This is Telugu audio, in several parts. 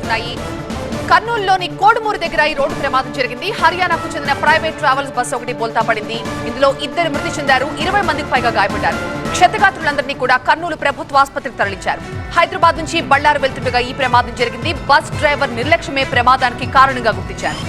జరుగుతున్నాయి. కర్నూలులోని కోడుమూరు దగ్గర ఈ రోడ్డు ప్రమాదం జరిగింది. హర్యానాకు చెందిన ప్రైవేట్ ట్రావెల్స్ బస్సు ఒకటి బోల్తా పడింది. ఇందులో 2 మృతి చెందారు, 20 మందికి పైగా గాయపడ్డారు. క్షతగాత్రులందరినీ కూడా కర్నూలు ప్రభుత్వ ఆసుపత్రికి తరలించారు. హైదరాబాద్ నుంచి బళ్లారు వెళ్తుండగా ఈ ప్రమాదం జరిగింది. బస్ డ్రైవర్ నిర్లక్ష్యమే ప్రమాదానికి కారణంగా గుర్తించారు.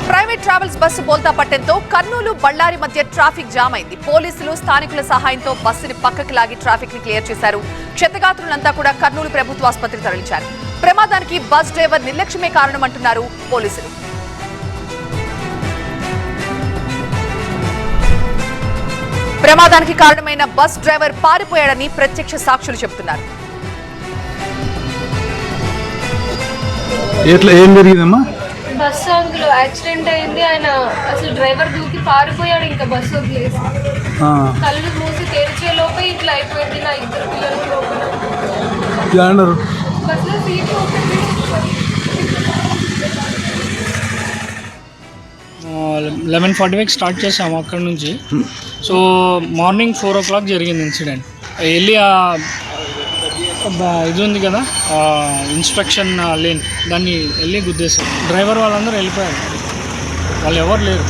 ప్రైవేట్ ట్రావెల్స్ బస్సు బోల్తా పట్టడంతో కర్నూలు బళ్లారి మధ్య ట్రాఫిక్ జామ్ అయింది. పోలీసులు స్థానికుల సహాయంతో బస్సుని పక్కకి లాగి ట్రాఫిక్ ని క్లియర్ చేశారు. క్షతగాత్రులంతా కూడా కర్నూలు ప్రభుత్వ ఆసుపత్రికి తరలించారు. ప్రమాదానికి బస్ డ్రైవర్ నిర్లక్ష్యమే కారణమంటున్నారు పోలీసులు. ప్రమాదానికి కారణమైన బస్ డ్రైవర్ పారిపోయాడని ప్రత్యక్ష సాక్షులు చెబుతున్నారు. ఏం జరిగిందమ్మా? బస్సు అందులో యాక్సిడెంట్ అయింది. ఆయన అసలు డ్రైవర్ దూకి పారిపోయాడు. ఇంకా బస్సు వదిలేసి కళ్ళు మూసి తెరిచే లోపే ఇట్లా అయిపోయింది. నా 2 పిల్లలకి లోపల బస్సులో సీట్ ఓపెన్ 11:45 స్టార్ట్ చేసాము అక్కడ నుంచి. సో మార్నింగ్ 4 o'clock జరిగింది ఇన్సిడెంట్. వెళ్ళి ఇది ఉంది కదా ఇన్స్ట్రక్షన్ లేన్, దాన్ని వెళ్ళి గుద్దేశారు. డ్రైవర్ వాళ్ళందరూ వెళ్ళిపోయారు, వాళ్ళు ఎవరు లేరు.